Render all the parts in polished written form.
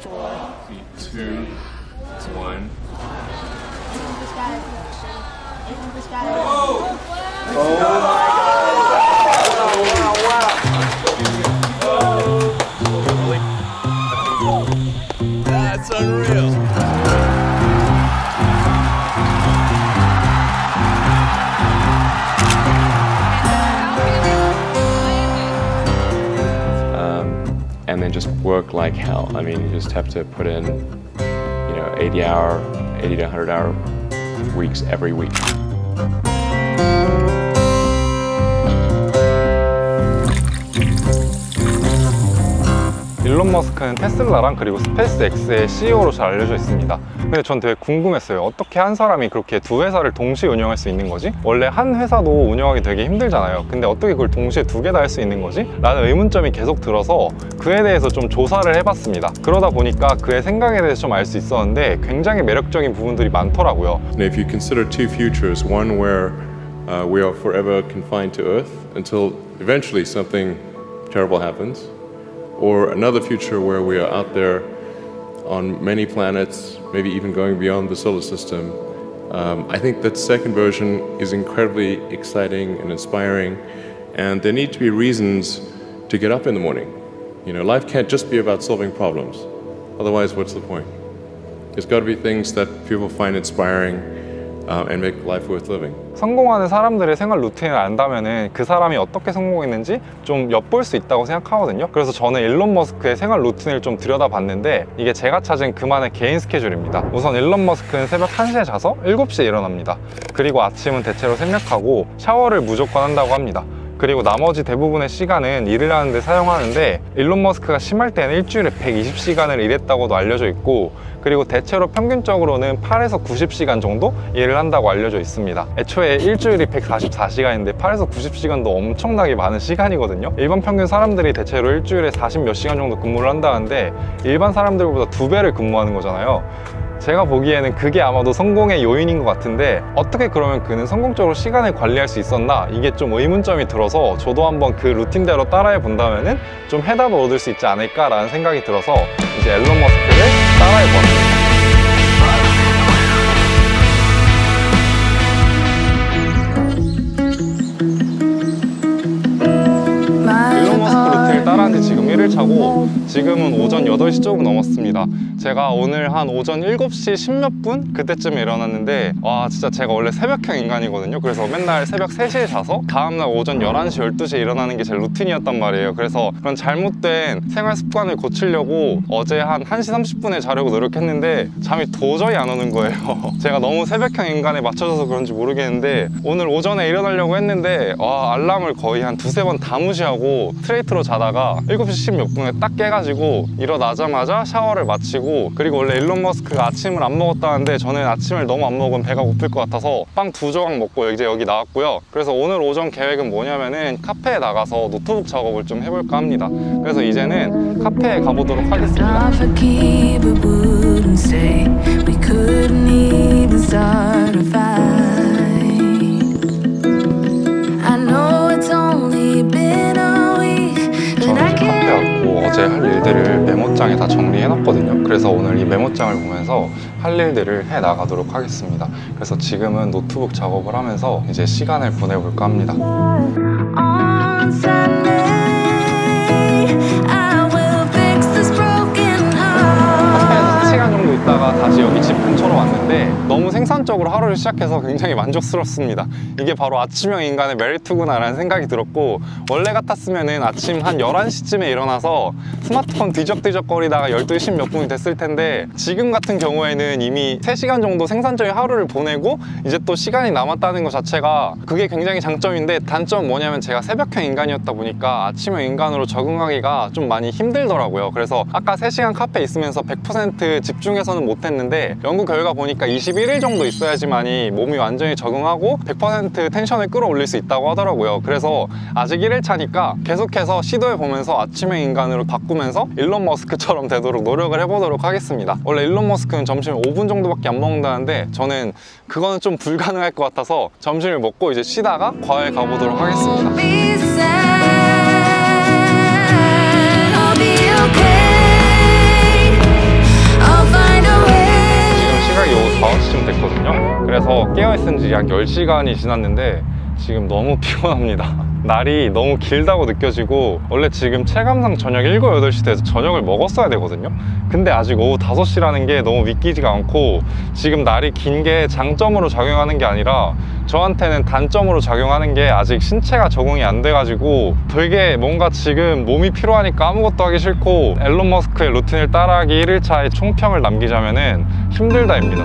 2, 1. That's unreal. And then just work like hell. I mean, you just have to put in, 80 to 100 hour weeks every week. 일론 머스크는 테슬라랑 그리고 스페이스X의 CEO로 잘 알려져 있습니다. 근데 전 되게 궁금했어요. 어떻게 한 사람이 그렇게 두 회사를 동시에 운영할 수 있는 거지? 원래 한 회사도 운영하기 되게 힘들잖아요. 근데 어떻게 그걸 동시에 두 개 다 할 수 있는 거지? 라는 의문점이 계속 들어서 그에 대해서 좀 조사를 해봤습니다. 그러다 보니까 그의 생각에 대해서 좀 알 수 있었는데 굉장히 매력적인 부분들이 많더라고요. And if you consider two futures, one where we are forever confined to Earth until eventually something terrible happens, or another future where we are out there on many planets, maybe even going beyond the solar system. I think that second version is incredibly exciting and inspiring, and there need to be reasons to get up in the morning. Life can't just be about solving problems. Otherwise, what's the point? There's got to be things that people find inspiring and make life worth living. 성공하는 사람들의 생활 루틴을 안다면은 그 사람이 어떻게 성공했는지 좀 엿볼 수 있다고 생각하거든요. 그래서 저는 일론 머스크의 생활 루틴을 좀 들여다봤는데 이게 제가 찾은 그만의 개인 스케줄입니다. 우선 일론 머스크는 새벽 1시에 자서 7시에 일어납니다. 그리고 아침은 대체로 생략하고 샤워를 무조건 한다고 합니다. 그리고 나머지 대부분의 시간은 일을 하는데 사용하는데 일론 머스크가 심할 때는 일주일에 120시간을 일했다고도 알려져 있고, 그리고 대체로 평균적으로는 8에서 90시간 정도 일을 한다고 알려져 있습니다. 애초에 일주일이 144시간인데 8에서 90시간도 엄청나게 많은 시간이거든요. 일반 평균 사람들이 대체로 일주일에 40 몇 시간 정도 근무를 한다는데 일반 사람들보다 2배를 근무하는 거잖아요. 제가 보기에는 그게 아마도 성공의 요인인 것 같은데 어떻게 그러면 그는 성공적으로 시간을 관리할 수 있었나? 이게 좀 의문점이 들어서 저도 한번 그 루틴대로 따라해 본다면은 좀 해답을 얻을 수 있지 않을까라는 생각이 들어서 이제 앨런 머스크를 따라해 보았습니다. 따라한 지 지금 1일차고 지금은 오전 8시 조금 넘었습니다. 제가 오늘 한 오전 7시 10몇 분? 그때쯤에 일어났는데 와 진짜 제가 원래 새벽형 인간이거든요. 그래서 맨날 새벽 3시에 자서 다음날 오전 11시, 12시에 일어나는 게 제 루틴이었단 말이에요. 그래서 그런 잘못된 생활 습관을 고치려고 어제 한 1시 30분에 자려고 노력했는데 잠이 도저히 안 오는 거예요. 제가 너무 새벽형 인간에 맞춰져서 그런지 모르겠는데 오늘 오전에 일어나려고 했는데 알람을 거의 한 2-3번 다 무시하고 스트레이트로 자다가 7시 10 몇 분에 딱 깨가지고 일어나자마자 샤워를 마치고, 그리고 원래 일론 머스크가 아침을 안 먹었다는데 저는 아침을 너무 안 먹으면 배가 고플 것 같아서 빵 2조각 먹고 이제 여기 나왔고요. 그래서 오늘 오전 계획은 뭐냐면은 카페에 나가서 노트북 작업을 좀 해볼까 합니다. 그래서 이제는 카페에 가보도록 하겠습니다. 어제 할 일들을 메모장에 다 정리해놨거든요. 그래서 오늘 이 메모장을 보면서 할 일들을 해 나가도록 하겠습니다. 그래서 지금은 노트북 작업을 하면서 이제 시간을 보내볼까 합니다. 카페에서 3시간 정도 있다가 다시 여기 집 근처로 왔는데 너무 생산적으로 하루를 시작해서 굉장히 만족스럽습니다. 이게 바로 아침형 인간의 메리트구나 라는 생각이 들었고, 원래 같았으면은 아침 한 11시쯤에 일어나서 스마트폰 뒤적뒤적거리다가 12시 몇 분이 됐을 텐데 지금 같은 경우에는 이미 3시간 정도 생산적인 하루를 보내고 이제 또 시간이 남았다는 것 자체가 그게 굉장히 장점인데, 단점은 뭐냐면 제가 새벽형 인간이었다 보니까 아침형 인간으로 적응하기가 좀 많이 힘들더라고요. 그래서 아까 3시간 카페에 있으면서 100% 집중해서는 못했는데 연구 결과 보니까 21일 정도 있어야지만이 몸이 완전히 적응하고 100% 텐션을 끌어올릴 수 있다고 하더라고요. 그래서 아직 1일차니까 계속해서 시도해보면서 아침형 인간으로 바꾸면서 일론 머스크처럼 되도록 노력을 해보도록 하겠습니다. 원래 일론 머스크는 점심을 5분 정도밖에 안 먹는다는데 저는 그거는 좀 불가능할 것 같아서 점심을 먹고 이제 쉬다가 과외 가보도록 하겠습니다. 이제 약 10시간이 지났는데 지금 너무 피곤합니다. 날이 너무 길다고 느껴지고, 원래 지금 체감상 저녁 7, 8시 돼서 저녁을 먹었어야 되거든요. 근데 아직 오후 5시라는 게 너무 믿기지가 않고, 지금 날이 긴 게 장점으로 작용하는 게 아니라 저한테는 단점으로 작용하는 게 아직 신체가 적응이 안 돼가지고 되게 뭔가 지금 몸이 피로하니까 아무것도 하기 싫고, 앨런 머스크의 루틴을 따라하기 1일차에 총평을 남기자면은 힘들다입니다.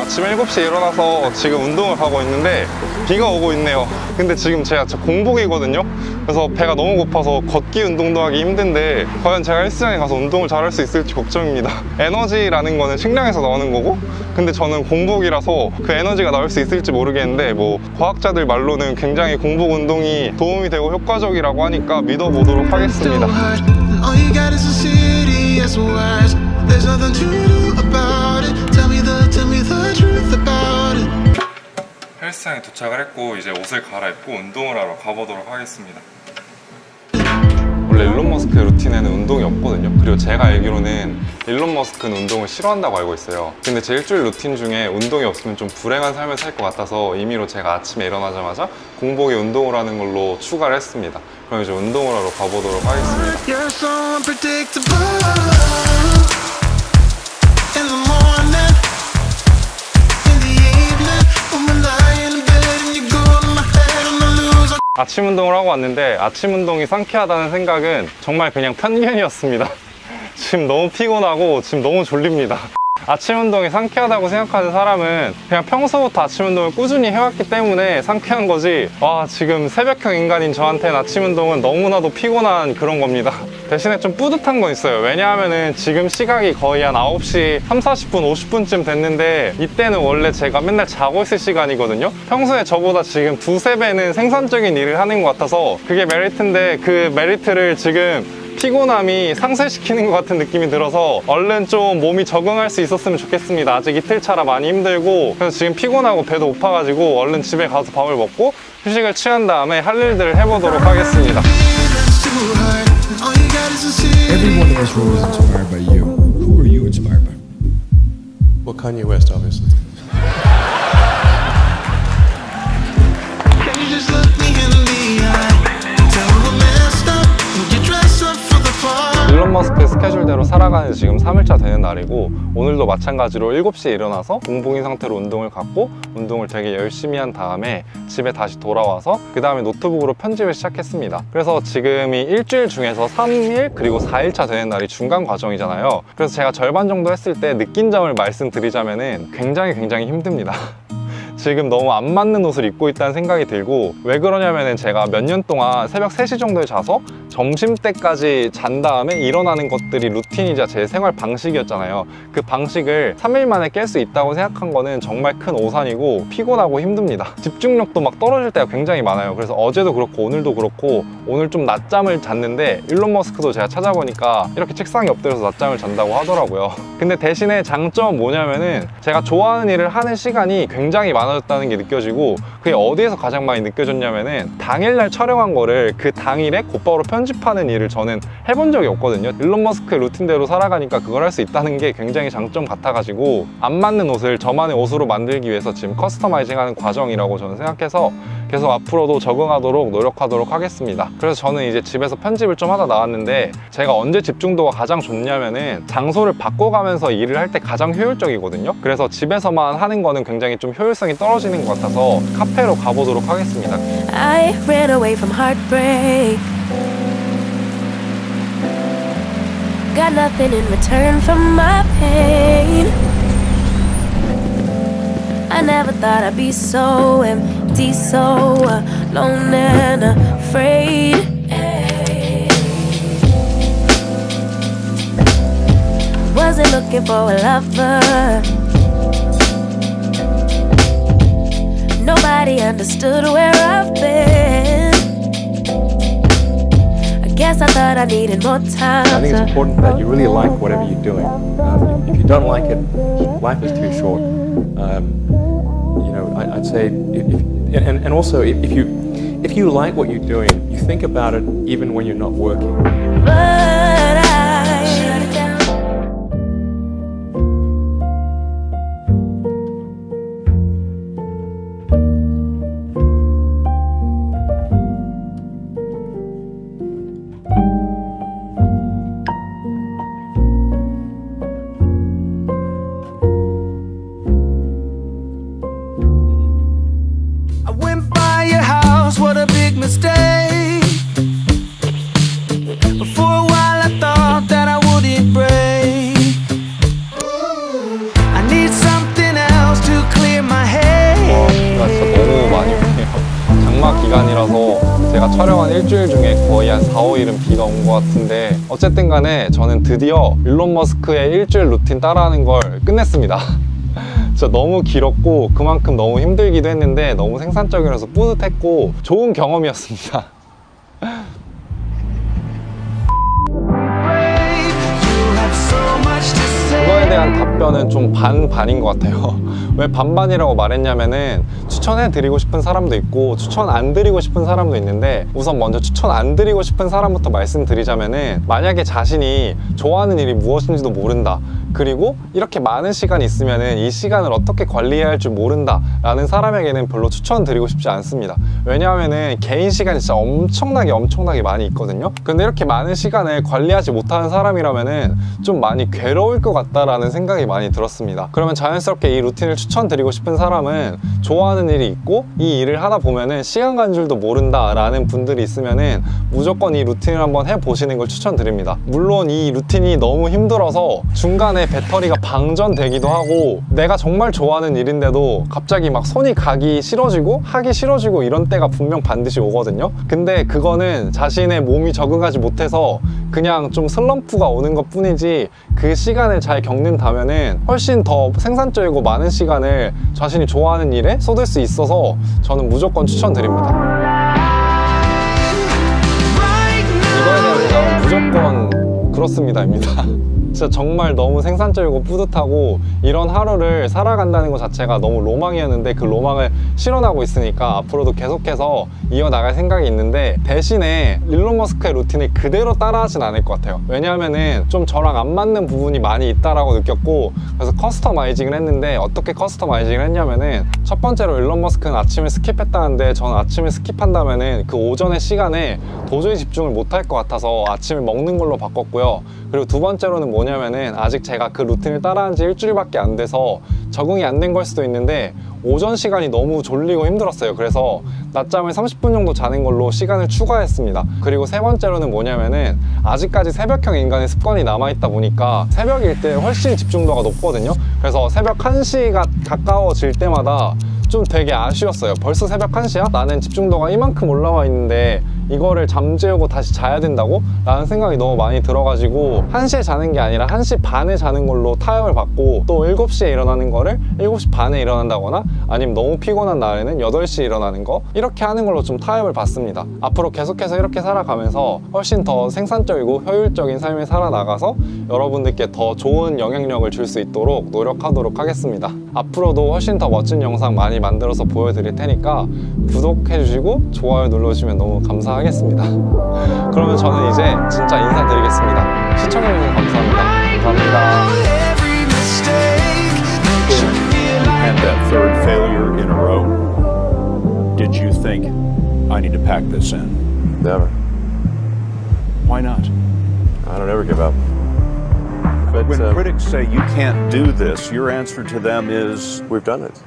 아침 7시에 일어나서 지금 운동을 하고 있는데 비가 오고 있네요. 근데 지금 제가 공복이거든요. 그래서 배가 너무 고파서 걷기 운동도 하기 힘든데 과연 제가 헬스장에 가서 운동을 잘할 수 있을지 걱정입니다. 에너지라는 거는 식량에서 나오는 거고, 근데 저는 공복이라서 그 에너지가 나올 수 있을지 모르겠는데, 뭐 과학자들 말로는 굉장히 공복 운동이 도움이 되고 효과적이라고 하니까 믿어보도록 하겠습니다. There's nothing to do about it. Tell me the truth about it. 헬스장에 도착을 했고 이제 옷을 갈아입고 운동을 하러 가보도록 하겠습니다. 원래 일론 머스크의 루틴에는 운동이 없거든요. 그리고 제가 알기로는 일론 머스크는 운동을 싫어한다고 알고 있어요. 근데 제 일주일 루틴 중에 운동이 없으면 좀 불행한 삶을 살 것 같아서 임의로 제가 아침에 일어나자마자 공복에 운동을 하는 걸로 추가를 했습니다. 그럼 이제 운동을 하러 가보도록 하겠습니다. 아침 운동을 하고 왔는데 아침 운동이 상쾌하다는 생각은 정말 그냥 편견이었습니다. 지금 너무 피곤하고 지금 너무 졸립니다. 아침 운동이 상쾌하다고 생각하는 사람은 그냥 평소부터 아침 운동을 꾸준히 해왔기 때문에 상쾌한 거지, 와, 지금 새벽형 인간인 저한테는 아침 운동은 너무나도 피곤한 그런 겁니다. 대신에 좀 뿌듯한 건 있어요. 왜냐하면은 지금 시각이 거의 한 9시 30-40분, 50분쯤 됐는데 이때는 원래 제가 맨날 자고 있을 시간이거든요. 평소에 저보다 지금 2~3배는 생산적인 일을 하는 것 같아서 그게 메리트인데, 그 메리트를 지금 피곤함이 상쇄시키는 것 같은 느낌이 들어서 얼른 좀 몸이 적응할 수 있었으면 좋겠습니다. 아직 이틀차라 많이 힘들고, 그래서 지금 피곤하고 배도 고파가지고 얼른 집에 가서 밥을 먹고 휴식을 취한 다음에 할 일들을 해보도록 하겠습니다. Every one of us was inspired by you. Who were you inspired by? Well, Kanye West, obviously. Can you just look me in the eye? Tell me what messed up. Would you dress up for the party? 일론 머스크의 스케줄대로 살아가는 지금 3일차 되는 날이고, 오늘도 마찬가지로 7시에 일어나서 공복인 상태로 운동을 갔고 운동을 되게 열심히 한 다음에 집에 다시 돌아와서 그 다음에 노트북으로 편집을 시작했습니다. 그래서 지금이 일주일 중에서 3일 그리고 4일차 되는 날이 중간 과정이잖아요. 그래서 제가 절반 정도 했을 때 느낀 점을 말씀드리자면은 굉장히 힘듭니다. 지금 너무 안 맞는 옷을 입고 있다는 생각이 들고, 왜 그러냐면은 제가 몇 년 동안 새벽 3시 정도에 자서 점심때까지 잔 다음에 일어나는 것들이 루틴이자 제 생활 방식이었잖아요. 그 방식을 3일 만에 깰 수 있다고 생각한 거는 정말 큰 오산이고 피곤하고 힘듭니다. 집중력도 막 떨어질 때가 굉장히 많아요. 그래서 어제도 그렇고 오늘도 그렇고, 오늘 좀 낮잠을 잤는데 일론 머스크도 제가 찾아보니까 이렇게 책상에 엎드려서 낮잠을 잔다고 하더라고요. 근데 대신에 장점은 뭐냐면은 제가 좋아하는 일을 하는 시간이 굉장히 많아졌다는 게 느껴지고, 그게 어디에서 가장 많이 느껴졌냐면은 당일날 촬영한 거를 그 당일에 곧바로 편집하는 일을 저는 해본 적이 없거든요. 일론 머스크의 루틴대로 살아가니까 그걸 할 수 있다는 게 굉장히 장점 같아가지고, 안 맞는 옷을 저만의 옷으로 만들기 위해서 지금 커스터마이징하는 과정이라고 저는 생각해서 계속 앞으로도 적응하도록 노력하도록 하겠습니다. 그래서 저는 이제 집에서 편집을 좀 하다 나왔는데, 제가 언제 집중도가 가장 좋냐면은 장소를 바꿔가면서 일을 할 때 가장 효율적이거든요. 그래서 집에서만 하는 거는 굉장히 좀 효율성이 떨어지는 것 같아서 카페로 가보도록 하겠습니다. I ran away from heartbreak. Got nothing in return from my pain. I never thought I'd be so empty, so alone and afraid. Wasn't looking for a lover. Nobody understood where I've been. I guess I thought I needed more time. I think it's important that you really like whatever you're doing. If you don't like it, life is too short. You know, I'd say, and also if you like what you're doing, you think about it even when you're not working. But I 기간이라서 제가 촬영한 일주일 중에 거의 한 4, 5일은 비가 온 것 같은데 어쨌든 간에 저는 드디어 일론 머스크의 일주일 루틴 따라하는 걸 끝냈습니다. 진짜 너무 길었고 그만큼 너무 힘들기도 했는데 너무 생산적이라서 뿌듯했고 좋은 경험이었습니다. 그거에 대한 답변은 좀 반반인 것 같아요. 왜 반반이라고 말했냐면은 추천해드리고 싶은 사람도 있고 추천 안 드리고 싶은 사람도 있는데 우선 먼저 추천 안 드리고 싶은 사람부터 말씀드리자면은 만약에 자신이 좋아하는 일이 무엇인지도 모른다, 그리고 이렇게 많은 시간이 있으면은 이 시간을 어떻게 관리해야 할 줄 모른다 라는 사람에게는 별로 추천드리고 싶지 않습니다. 왜냐하면은 개인 시간이 진짜 엄청나게 많이 있거든요. 근데 이렇게 많은 시간을 관리하지 못하는 사람이라면은 좀 많이 괴로울 것 같다라는 생각이 많이 들었습니다. 그러면 자연스럽게 이 루틴을 추천드리고 싶은 사람은 좋아하는 일이 있고 이 일을 하다 보면은 시간 간 줄도 모른다 라는 분들이 있으면은 무조건 이 루틴을 한번 해보시는 걸 추천드립니다. 물론 이 루틴이 너무 힘들어서 중간에 배터리가 방전되기도 하고 내가 정말 좋아하는 일인데도 갑자기 막 손이 가기 싫어지고 하기 싫어지고 이런 때가 분명 반드시 오거든요. 근데 그거는 자신의 몸이 적응하지 못해서 그냥 좀 슬럼프가 오는 것 뿐이지 그 시간을 잘 겪는다면은 훨씬 더 생산적이고 많은 시간을 자신이 좋아하는 일에 쏟을 수 있어서 저는 무조건 추천드립니다. 이거에 대한 대답은 무조건 그렇습니다입니다. 진짜 정말 너무 생산적이고 뿌듯하고 이런 하루를 살아간다는 것 자체가 너무 로망이었는데 그 로망을 실현하고 있으니까 앞으로도 계속해서 이어나갈 생각이 있는데 대신에 일론 머스크의 루틴을 그대로 따라하진 않을 것 같아요. 왜냐하면은 좀 저랑 안 맞는 부분이 많이 있다라고 느꼈고 그래서 커스터마이징을 했는데 어떻게 커스터마이징을 했냐면은 첫 번째로 일론 머스크는 아침을 스킵했다는데 저는 아침을 스킵한다면은 그 오전의 시간에 도저히 집중을 못할 것 같아서 아침을 먹는 걸로 바꿨고요. 그리고 두 번째로는 뭐냐면은 아직 제가 그 루틴을 따라한 지 일주일밖에 안 돼서 적응이 안 된 걸 수도 있는데 오전 시간이 너무 졸리고 힘들었어요. 그래서 낮잠을 30분 정도 자는 걸로 시간을 추가했습니다. 그리고 세 번째로는 뭐냐면은 아직까지 새벽형 인간의 습관이 남아있다 보니까 새벽일 때 훨씬 집중도가 높거든요. 그래서 새벽 1시가 가까워질 때마다 좀 되게 아쉬웠어요. 벌써 새벽 1시야? 나는 집중도가 이만큼 올라와 있는데 이거를 잠재우고 다시 자야 된다고? 라는 생각이 너무 많이 들어가지고 1시에 자는 게 아니라 1시 반에 자는 걸로 타협을 받고 또 7시에 일어나는 거를 7시 반에 일어난다거나 아니면 너무 피곤한 날에는 8시에 일어나는 거 이렇게 하는 걸로 좀 타협을 받습니다. 앞으로 계속해서 이렇게 살아가면서 훨씬 더 생산적이고 효율적인 삶을 살아나가서 여러분들께 더 좋은 영향력을 줄 수 있도록 노력하도록 하겠습니다. 앞으로도 훨씬 더 멋진 영상 많이 만들어서 보여드릴 테니까 구독해주시고 좋아요 눌러주시면 너무 감사하겠습니다. 그러면 저는 이제 진짜 인사드리겠습니다. 시청해주셔서 감사합니다. 감사합니다. And that third failure in a row, did you think, I need to pack this in? Never. Why not? I don't ever give up. But When critics say you can't do this, your answer to them is, we've done it.